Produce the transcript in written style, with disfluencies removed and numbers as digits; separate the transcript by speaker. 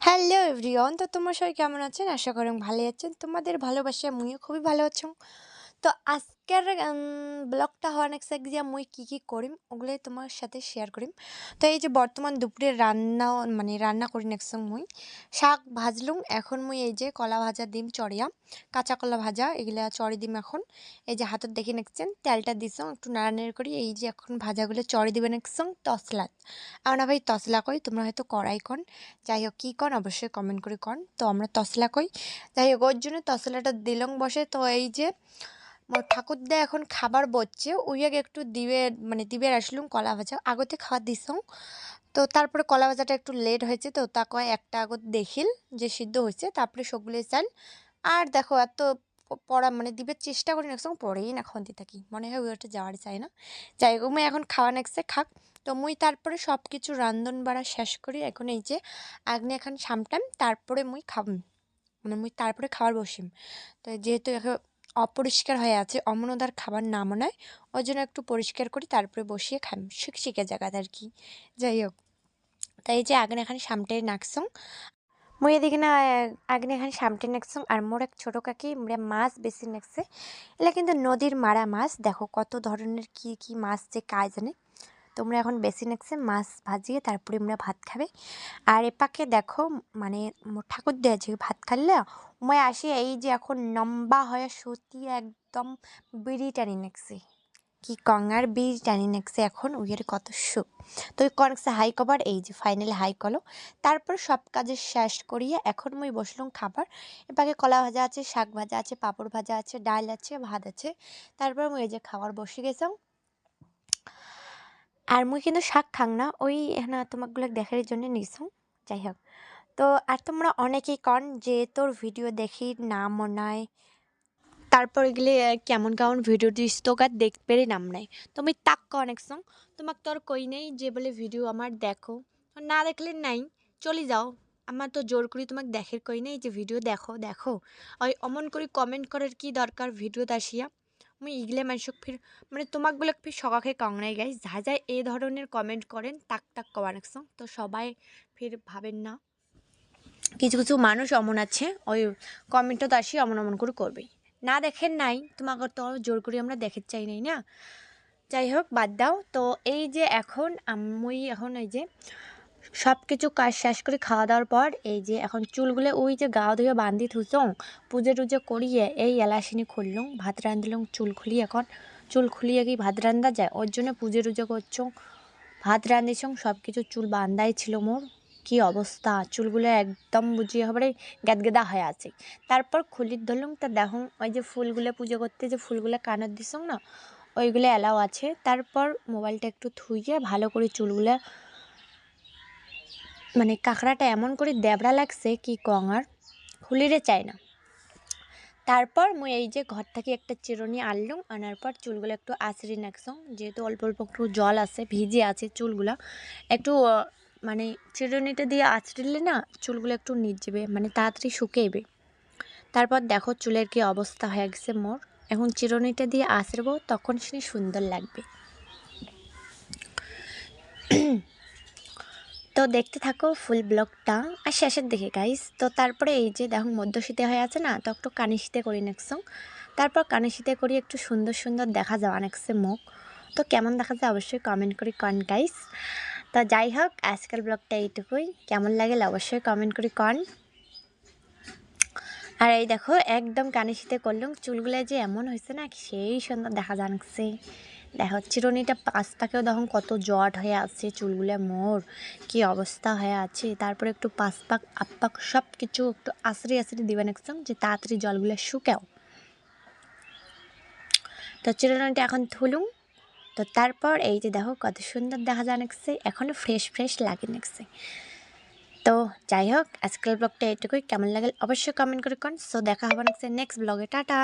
Speaker 1: Hello everyone, তো তোমরা সবাই কেমন আছেন? আশা করি ভালোই আছেন। তোমাদের ভালোবাসায় মুইও খুবই ভালো আছি। তো আজকের ব্লগটা হওয়ার নেক্সট যে মুই কি করিম ওগুলোই তোমার সাথে শেয়ার করিম। তো এই যে বর্তমান দুপুরে রান্না করি নেক্সট মুই শাক ভাজলুম। এখন মুই এই যে কলা ভাজা দিম চড়িয়া, কাঁচা কলা ভাজা এগুলা চড়ি দিম। এখন এই যে হাতত দেখি নেক্সছেন তেলটা দিছং একটু নাড়ানাড়ি করি। এই যে এখন ভাজাগুলো চড়ি দিবে নেক্সং তসলাত। আর না ভাই তসলা কই, তোমরা হয়তো কড়াই কন, যাই হোক কী কন অবশ্যই কমেন্ট করে কন। তো আমরা তসলা কই, যাই হোক ওর জন্য তসলাটা দিলং বসে। তো এই যে মোর ঠাকুরদা এখন খাবার বসছে, উইয়াকে একটু দিবে আসলুম কলা ভাজা আগতে খাওয়া দিছং। তো তারপরে কলা ভাজাটা একটু লেট হয়েছে, তো তা কয় একটা আগত দেখিল যে সিদ্ধ হয়েছে, তারপরে সবগুলো চাল। আর দেখো এত পড়া দিবে চেষ্টা করি নেক্সট পরেই না খন্তি থাকি, মনে হয় ওইটা যাওয়ার চাই না। যাই হোক মুই এখন খাওয়া নেক্সটে খাক। তো মুই তারপরে সব কিছু রান্ধন বাড়া শেষ করি। এখন এই যে আগ্নে এখন সামটাম, তারপরে মুই মুই তারপরে খাবার বসিম। তো যেহেতু এখন অপরিষ্কার হয়ে আছে, অমনদার খাবার না মনে হয়, ওই জন্য একটু পরিষ্কার করি তারপরে বসিয়ে খাম শিখে জায়গাতে আর কি। যাই হোক, তাই যে আগ্নে এখন সামটাই নাকসং মুই এদিকে না আগ্নে এখন সামটে নাকসং। আর মোর এক ছোটো কাকি মোরা মাছ বেশি নাকছে। এলা কিন্তু নদীর মারা মাছ, দেখো কত ধরনের কি মাছ যে কায় জানে। তোমরা এখন বেশি নাকছে মাছ ভাজিয়ে তারপরে আমরা ভাত খাবে। আর এপাকে দেখো মোর ঠাকুর দেয়া যে ভাত খাইলে উমায় আসি এই যে এখন লম্বা হয়ে সত্যি একদম বিড়ি টানি নাকছে। কি কঙ্গার বিড়ি টানি নাকছে এখন উইয়ের কত সুখ। তো ওই কনকসে হাই কবার এই যে ফাইনালি হাই কলো। তারপর সব কাজে শেষ করিয়া এখন মুই বসলাম খাবার। এপাকে কলা ভাজা আছে, শাক ভাজা আছে, পাঁপড় ভাজা আছে, ডাল আছে, ভাত আছে। তারপর মুই এই যে খাবার বসে গেছাম। আর মুই কিন্তু শাক খাং না, ওই না তোমাকগুলো দেখার জন্য নিছাম। যাই হোক, তো আর তোমরা অনেকেই কন যে তোর ভিডিও দেখি না মনে হয়, তারপর এগুলি কেমন কেমন ভিডিও দিস তোকে আর দেখতে নাম নাই। তুমি তাক অনেক সং তোমাকে তো আর কই নেই যে বলে ভিডিও আমার দেখো, না দেখলে নাই চলে যাও। আমার তো জোর করি তোমাকে দেখের কই নেই যে ভিডিও দেখো দেখো। ওই অমন করে কমেন্ট করার কি দরকার ভিডিওতে আসিয়া। মুই ইগলে মানুষক ফির তোমাক বলে ফির সকাখে কংনাই গাইস, যা যা এই ধরনের কমেন্ট করেন তাক অনেক সং। তো সবাই ফির ভাবেন না, কিছু কিছু মানুষ অমন আছে ওই কমেন্টও তো আসি অমন অমন করে করবেই। না দেখেন নাই তোমাকে তো জোর করে আমরা দেখে চাই নাই না। যাই হোক বাদ দাও। তো এই যে এখন আমি এখন এই যে সব কিছু কাজ শেষ করে খাওয়া দাওয়ার পর এই যে এখন চুলগুলো ওই যে গা ধুয়ে বান্ধি থুসং, পুজো টুজো করিয়ে এই এলাচিনি খুললুম, ভাত রাঁধলুম। চুল খুলি এখন চুল খুলিয়ে কি ভাত রান্ধা যায়, ওর জন্য পুজো টুজো করছং, ভাত রাঁধিছং, সব কিছু চুল বান্ধাই ছিল মোর। কি অবস্থা চুলগুলো একদম বুঝিয়ে হবে গেদগেদা হয়ে আছে। তারপর খুলির ধরলুম, তা দেখুন ওই যে ফুলগুলো পুজো করতে যে ফুলগুলো কানত দিছং না, ওইগুলো এলাও আছে। তারপর মোবাইলটা একটু থুইয়ে ভালো করে চুলগুলো কাঁকড়াটা এমন করে দেবড়া লাগছে কি কঙার খুলিরে চাই না। তারপর মুই এই যে ঘর থেকে একটা চিরুনি আনলুম, আনার পর চুলগুলো একটু আঁচড়ি নাকছং, যেহেতু অল্প অল্প একটু জল আছে ভিজে আছে চুলগুলা একটু চিরুনিটা দিয়ে আঁচড়িলে না চুলগুলো একটু নিচবে তাড়াতাড়ি শুকেইবে। তারপর দেখো চুলের কি অবস্থা হয়ে গেছে মোর। এখন চিরুনিটা দিয়ে আঁচড়বো তখন সে সুন্দর লাগবে। তো দেখতে থাকো ফুল ব্লগটা আর শেষের দিকে গাইস। তো তারপরে এই যে দেখো মধ্য শীতে হয়ে আছে না, তো একটু কানে শীতে করি নেক্সং। তারপর কানে শীতে করি একটু সুন্দর সুন্দর দেখা যাওয়া নেক্সে মুখ। তো কেমন দেখা যায় অবশ্যই কমেন্ট করি কন গাইস। তো যাই হোক আজকাল ব্লগটা এইটুকুই, কেমন লাগে অবশ্যই কমেন্ট করি কন। আর এই দেখো একদম কানে শীতে করলুম, চুলগুলো যে এমন হয়েছে না সেই সুন্দর দেখা যাচ্ছে। দেখো চিরুনিটা পাশ পাকেও দেখুন কত জট হয়ে আছে চুলগুলো মোর, কি অবস্থা হয়ে আছে। তারপরে একটু পাশ পাক আপ পাক সব কিছু একটু আশ্রি আশ্রি দিবেন একদম, যে তাড়াতাড়ি জলগুলো শুকাও। তো চিরুনিটা এখন ধুলুম। তো তারপর এই যে দেখো কত সুন্দর দেখা যাচ্ছে, এখনও ফ্রেশ ফ্রেশ লাগে নেকছে। তো যাই হোক আজকের ব্লগটা এটুকুই, কেমন লাগে অবশ্যই কমেন্ট করে কোন। সো দেখা হবে নেক্সট ব্লগে, টাটা।